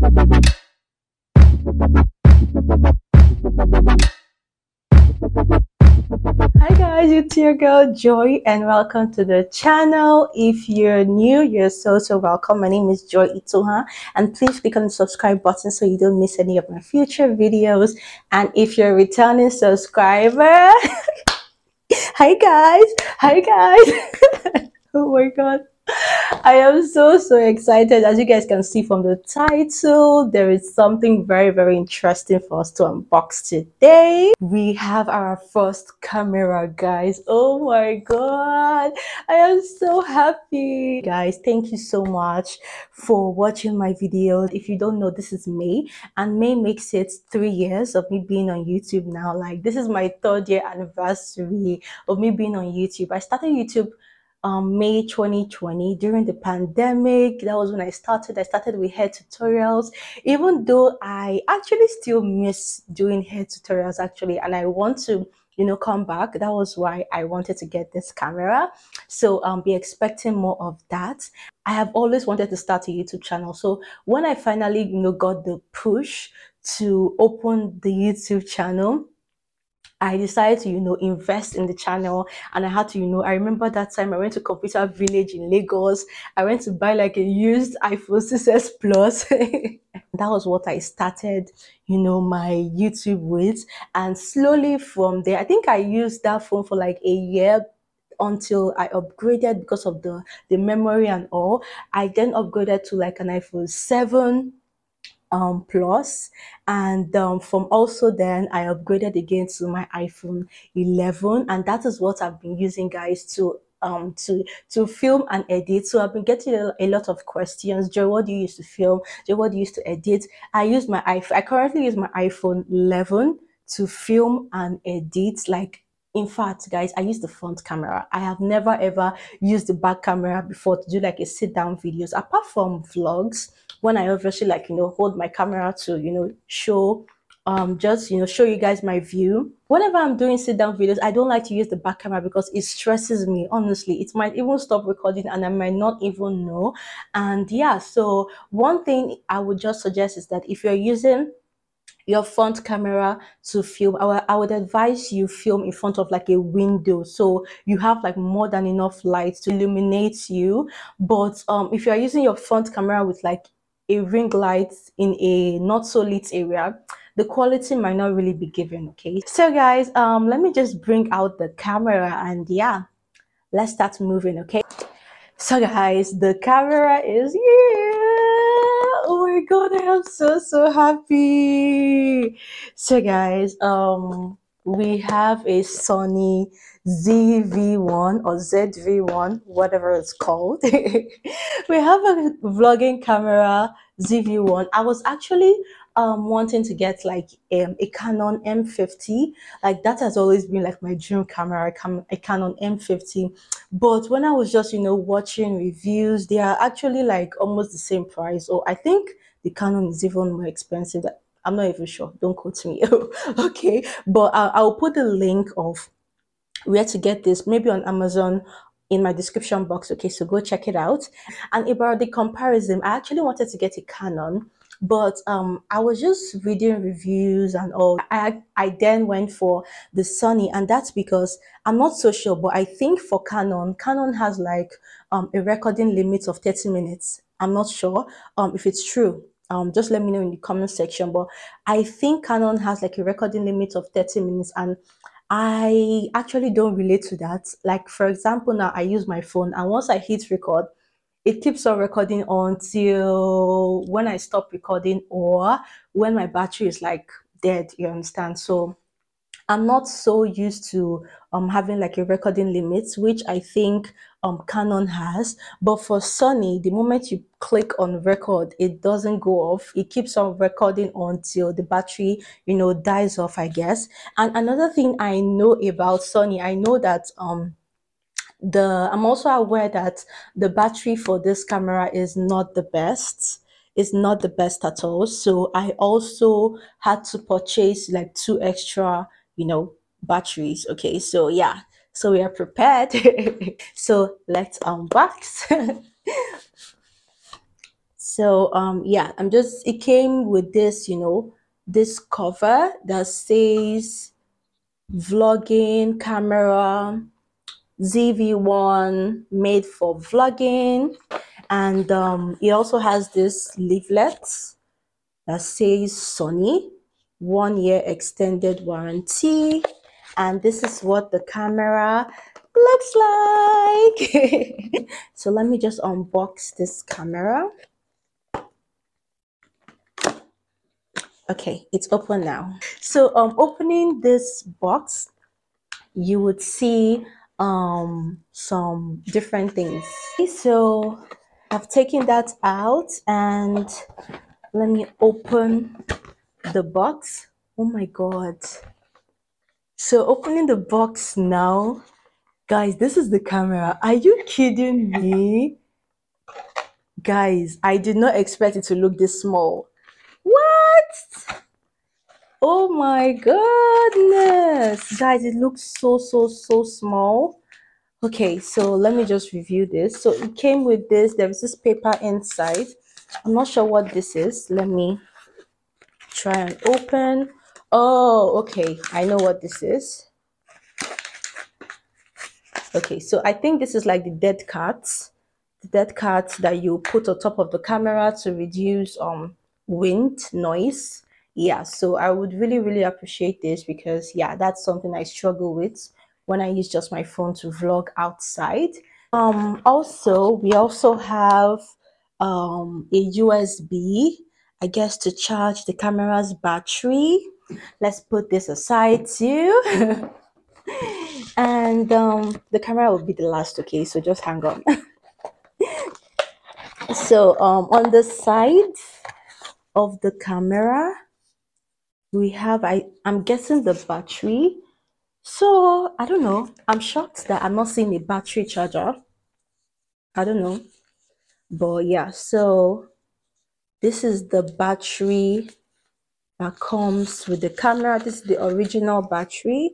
Hi guys, it's your girl Joy and welcome to the channel. If you're new, you're so welcome. My name is Joy Itohan and please click on the subscribe button so you don't miss any of my future videos. And if you're a returning subscriber, hi guys. Oh my god, I am so excited. As you guys can see from the title, there is something very interesting for us to unbox today. We have our first camera, guys. Oh my god, I am so happy. Guys, thank you so much for watching my videos. If you don't know, this is May, and May makes it 3 years of me being on YouTube now. Like, this is my 3rd year anniversary of me being on YouTube. I started YouTube May 2020 during the pandemic. That was when I started with hair tutorials, even though I actually still miss doing hair tutorials actually, and I want to come back. That was why I wanted to get this camera, so be expecting more of that. I have always wanted to start a YouTube channel, so when I finally got the push to open the YouTube channel, I decided to, invest in the channel, and I had to, I remember that time I went to Computer Village in Lagos. I went to buy like a used iPhone 6s Plus. That was what I started, my YouTube with. And slowly from there, I think I used that phone for like a year until I upgraded because of the memory and all. I then upgraded to like an iPhone 7 plus, and from also then I upgraded again to my iPhone 11, and that is what I've been using, guys, to film and edit. So I've been getting a lot of questions. Joy, what do you use to film? Joy, what do you use to edit? I currently use my iPhone 11 to film and edit. Like, in fact, guys, I use the front camera. I have never ever used the back camera before to do like a sit down videos, apart from vlogs, when I obviously hold my camera to show show you guys my view. Whenever I'm doing sit down videos, I don't like to use the back camera because it stresses me. Honestly, it might even stop recording and I might not even know. And yeah, so one thing I would just suggest is that if you're using your front camera to film, I would advise you film in front of like a window, so you have like more than enough light to illuminate you. But if you are using your front camera with like a ring light in a not so lit area, the quality might not really be given. Okay, so guys, let me just bring out the camera and yeah, let's start moving. Okay, so guys, the camera is here. Oh my god, I am so happy. So guys, we have a Sony zv1 or zv1, whatever it's called. We have a vlogging camera, zv1. I was actually wanting to get like a Canon M50. Like, that has always been like my dream camera, a Canon M50. But when I was just watching reviews, they are actually like almost the same price, or I think the Canon is even more expensive. I'm not even sure, don't quote me. Okay, but I'll put the link of where to get this maybe on Amazon in my description box. Okay, so go check it out. And about the comparison, I actually wanted to get a Canon, but I was just reading reviews and all. I then went for the Sony, and that's because I'm not so sure, but I think for Canon has like a recording limit of 30 minutes. I'm not sure if it's true. Just let me know in the comment section, but I think Canon has like a recording limit of 30 minutes, and I actually don't relate to that. Like, for example, now I use my phone, and once I hit record, it keeps on recording until when I stop recording or when my battery is like dead, you understand? So I'm not so used to having like a recording limit, which I think Canon has. But for Sony, the moment you click on record, it doesn't go off. It keeps on recording until the battery, dies off, I guess. And another thing I know about Sony, I know that I'm also aware that the battery for this camera is not the best. It's not the best at all. So I also had to purchase like 2 extra, batteries. Okay, so yeah, so we are prepared. So let's unbox. So yeah, it came with this, this cover that says vlogging camera ZV1 made for vlogging. And it also has this leaflet that says Sony 1 year extended warranty. And this is what the camera looks like. So let me just unbox this camera. Okay, it's open now. So opening this box, you would see some different things. So I've taken that out and let me open the box. Oh my god. So opening the box now, guys, this is the camera. Are you kidding me? Guys, I did not expect it to look this small. What? Oh my goodness. Guys, it looks so small. Okay, so let me just review this. So it came with this. There is this paper inside. I'm not sure what this is. Let me try and open. Oh, okay. I know what this is. Okay, so I think this is like the dead cards. The dead cards that you put on top of the camera to reduce wind noise. Yeah, so I would really appreciate this because yeah, that's something I struggle with when I use just my phone to vlog outside. Also we also have a USB, I guess, to charge the camera's battery. Let's put this aside too. And the camera will be the last. Okay, so just hang on. So on the side of the camera we have, I'm guessing, the battery. So I don't know, I'm shocked that I'm not seeing a battery charger. I don't know, but yeah, so this is the battery that comes with the camera. This is the original battery.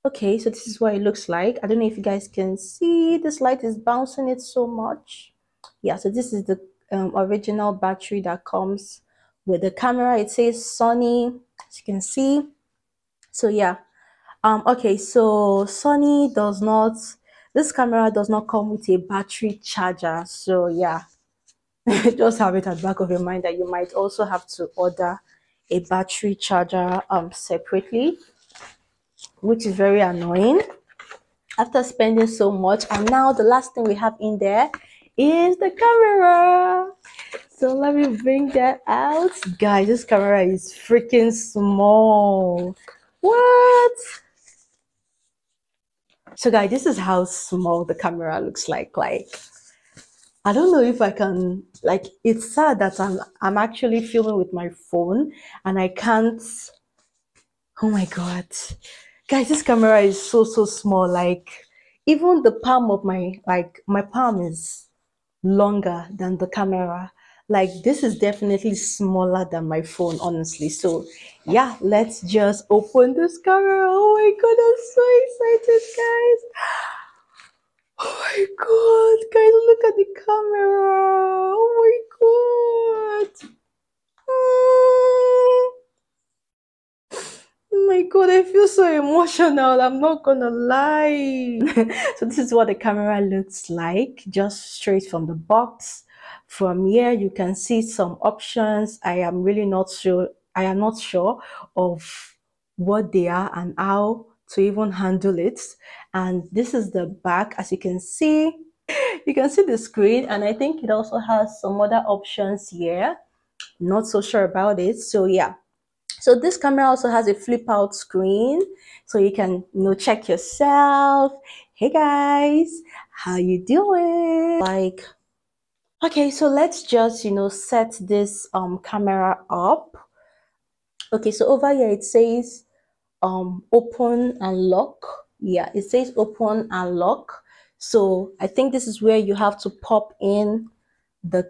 Okay, so this is what it looks like. I don't know if you guys can see, this light is bouncing it so much. Yeah, so this is the original battery that comes with the camera. It says Sony, as you can see. So yeah, okay, so Sony does not, this camera does not come with a battery charger. So yeah, just have it at the back of your mind that you might also have to order a battery charger separately, which is very annoying after spending so much. And now the last thing we have in there is the camera. So let me bring that out. Guys, this camera is freaking small. What? So guys, this is how small the camera looks like. I don't know if I can, like, it's sad that I'm actually filming with my phone and I can't. Oh my god. Guys, this camera is so small. Like, even the palm of my palm is longer than the camera. Like, this is definitely smaller than my phone, honestly. So yeah, let's just open this camera. Oh my god, I'm so excited, guys. Oh my god, guys, look at the camera. Oh my god. Oh my god, I feel so emotional. I'm not gonna lie. So this is what the camera looks like, just straight from the box. From here, you can see some options. I am not sure of what they are and how to even handle it. And this is the back, as you can see. You can see the screen, and I think it also has some other options here. Not so sure about it. So yeah. So this camera also has a flip out screen, so you can check yourself. Hey guys, how you doing? Like, okay, so let's just set this camera up. Okay, so over here it says open and lock. Yeah, it says open and lock. So I think this is where you have to pop in the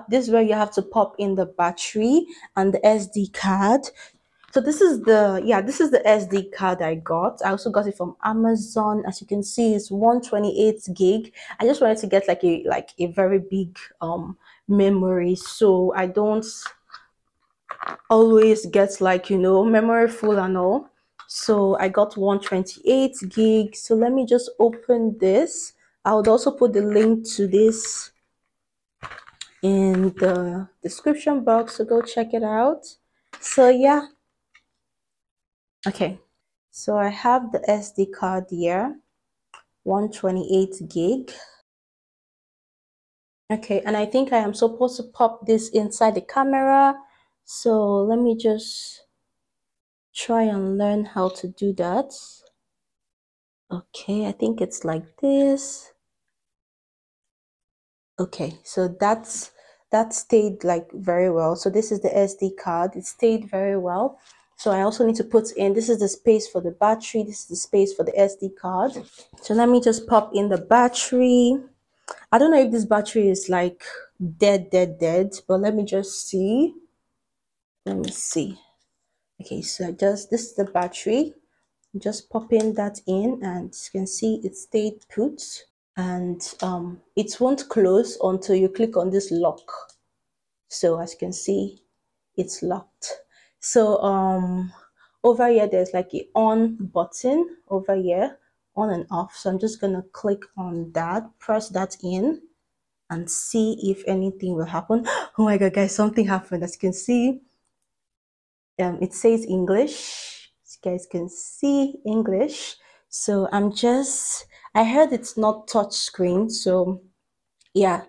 this is where you have to pop in the battery and the SD card. So this is the, yeah, this is the SD card I got. I also got it from Amazon. As you can see, it's 128 gig. I just wanted to get like a very big memory, so I don't always get like, you know, memory full and all. So I got 128 gig. So let me just open this. I would also put the link to this in the description box, so go check it out. So yeah, okay, so I have the SD card here, 128 gig. Okay, and I think I am supposed to pop this inside the camera, so let me just try and learn how to do that. Okay, I think it's like this. Okay, so that stayed like very well. So this is the SD card. It stayed very well. So I also need to put in, this is the space for the battery, this is the space for the SD card. So let me just pop in the battery. I don't know if this battery is like dead, but let me just see. Let me see. Okay, so this is the battery. Just pop in that in, and you can see it stayed put. And it won't close until you click on this lock. So as you can see, it's locked. So over here there's like a on button over here, on and off. So I'm just gonna click on that, press that in, and see if anything will happen. Oh my god, guys, something happened. As you can see, it says English. As you guys can see, English. So I heard it's not touch screen, so yeah,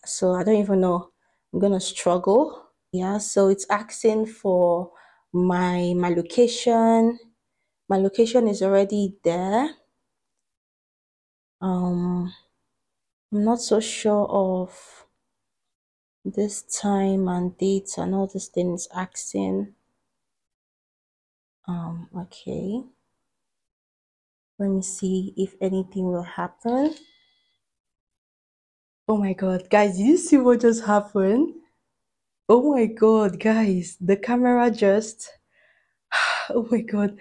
so I don't even know, I'm gonna struggle. Yeah, so it's asking for my location. My location is already there. I'm not so sure of this time and date and all these things asking. Okay, let me see if anything will happen. Oh my god, guys, did you see what just happened? Oh my god, guys, the camera just oh my god.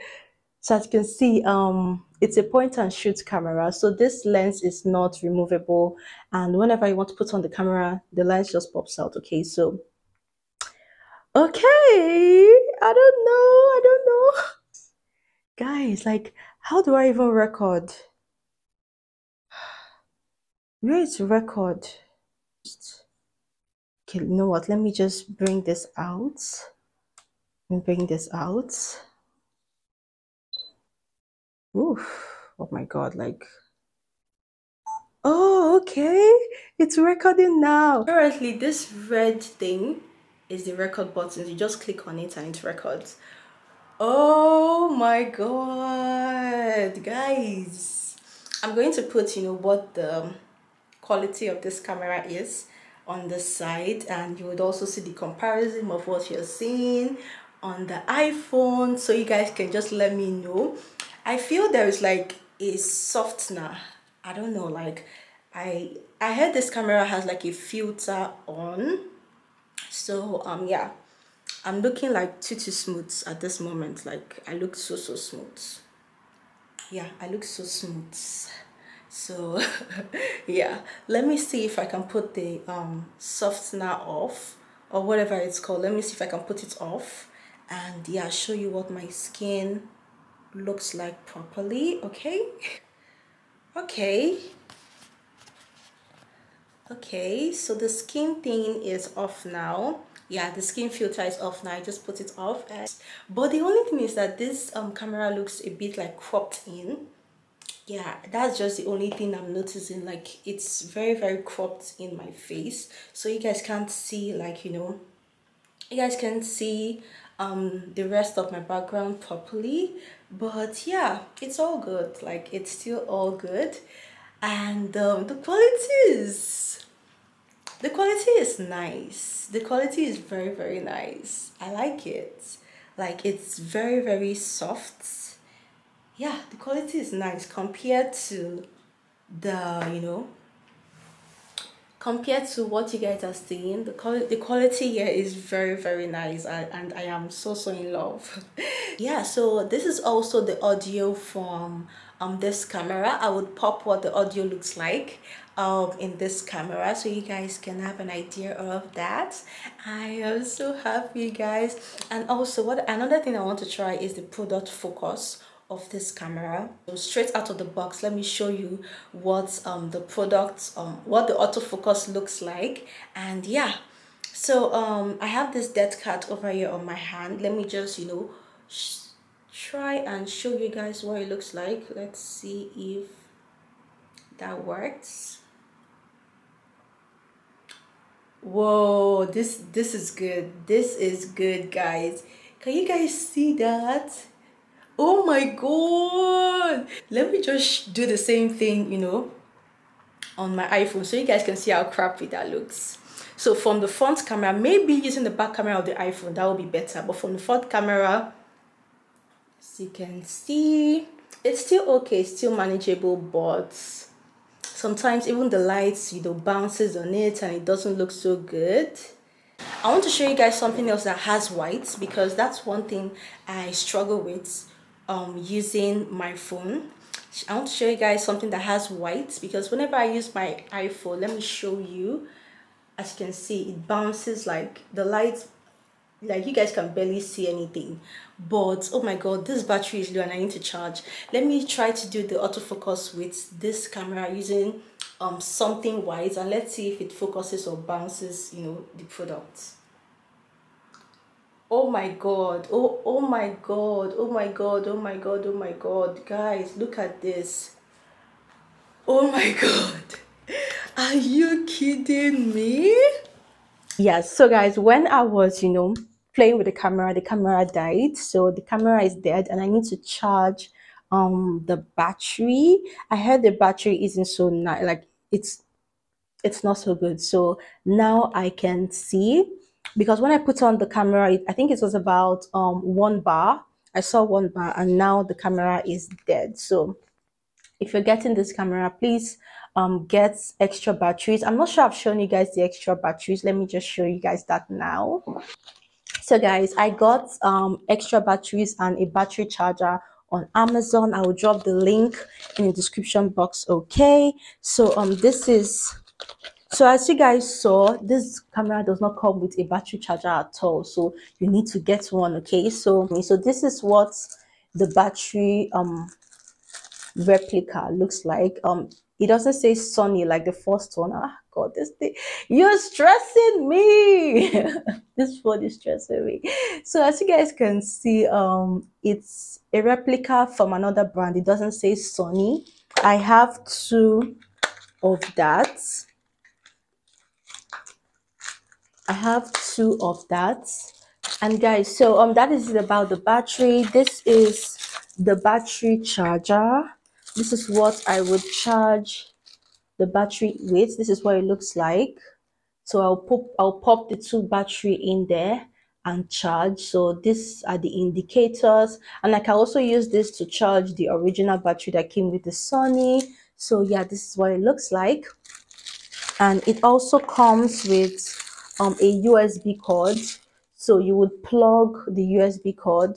So as you can see, it's a point and shoot camera. So this lens is not removable. And whenever you want to put on the camera, the lens just pops out. Okay, so, okay. I don't know. Guys, like, how do I even record? Where is record? Okay, you know what? Let me just bring this out. Let me bring this out. Oof. Oh my God, like, oh, okay. It's recording now. Currently, this red thing is the record button. You just click on it and it records. Oh my god, guys. I'm going to put, you know, what the quality of this camera is on the side, and you would also see the comparison of what you're seeing on the iPhone, so you guys can just let me know. I feel there is like a softener, I don't know, like I heard this camera has like a filter on, so yeah, I'm looking like too smooth at this moment. Like I look so smooth. Yeah, I look so smooth. So yeah, let me see if I can put the softener off, or whatever it's called. Let me see if I can put it off, and yeah, show you what my skin looks like properly. Okay. Okay. Okay, so the skin thing is off now. Yeah, the skin filter is off now. I just put it off. But the only thing is that this camera looks a bit like cropped in. Yeah, that's just the only thing I'm noticing. Like it's very cropped in my face, so you guys can't see, like, you know, you guys can see the rest of my background properly. But yeah, it's all good. Like it's still all good. And the quality is nice. The quality is very nice. I like it. Like it's very soft. Yeah, the quality is nice compared to the, you know, compared to what you guys are seeing, the quality here is very, very nice, and I am so in love. Yeah, so this is also the audio from this camera. I would pop what the audio looks like in this camera so you guys can have an idea of that. I am so happy, guys. And also, what another thing I want to try is the product focus of this camera. So straight out of the box, let me show you what the product what the autofocus looks like. And yeah, so I have this dead cat over here on my hand. Let me just, you know, try and show you guys what it looks like. Let's see if that works. Whoa, this is good. This is good, guys. Can you guys see that? Oh my god, let me just do the same thing, you know, on my iPhone so you guys can see how crappy that looks. So from the front camera, maybe using the back camera of the iPhone, that would be better, but from the front camera, as you can see, it's still okay, it's still manageable, but sometimes even the lights, you know, bounces on it and it doesn't look so good. I want to show you guys something else that has white, because that's one thing I struggle with using my phone. I want to show you guys something that has white, because whenever I use my iPhone, let me show you, as you can see, it bounces, like the lights, like you guys can barely see anything. But oh my god, this battery is low and I need to charge. Let me try to do the autofocus with this camera using something white, and let's see if it focuses or bounces, you know, the product. Oh my god, oh my god, oh my god, oh my god, oh my god, guys, look at this. Oh my god, are you kidding me? Yes, so guys, when I was, you know, playing with the camera died, so the camera is dead and I need to charge the battery. I heard the battery isn't so nice, like it's not so good. So now I can see, because when I put on the camera, I think it was about 1 bar. I saw 1 bar and now the camera is dead. So if you're getting this camera, please get extra batteries. I'm not sure I've shown you guys the extra batteries. Let me just show you guys that now. So guys, I got extra batteries and a battery charger on Amazon. I will drop the link in the description box. Okay, so this is, so as you guys saw, this camera does not come with a battery charger at all, so you need to get one. Okay, so this is what the battery replica looks like. It doesn't say Sony like the first one. Ah god, this thing, you're stressing me. This phone is stressing me. So as you guys can see, it's a replica from another brand. It doesn't say Sony. I have two of that. And guys, so that is it about the battery. This is the battery charger. This is what I would charge the battery with. This is what it looks like. So I'll pop the two battery in there and charge. So these are the indicators, and I can also use this to charge the original battery that came with the Sony. So yeah, this is what it looks like. And it also comes with a USB cord. So you would plug the USB cord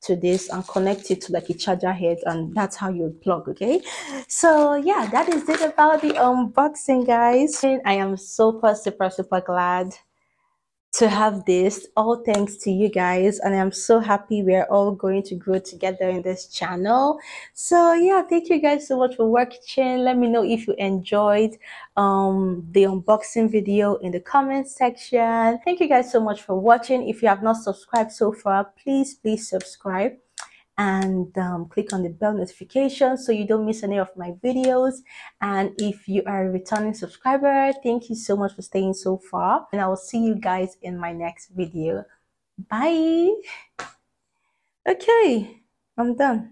to this and connect it to like a charger head, and that's how you would plug. Okay, so yeah, that is it about the unboxing, guys. And I am super glad to have this, all thanks to you guys, and I'm so happy we're all going to grow together in this channel. So yeah, thank you guys so much for watching. Let me know if you enjoyed the unboxing video in the comment section. Thank you guys so much for watching. If you have not subscribed so far, please subscribe and click on the bell notification so you don't miss any of my videos. And if you are a returning subscriber, thank you so much for staying so far, and I will see you guys in my next video. Bye. Okay, I'm done.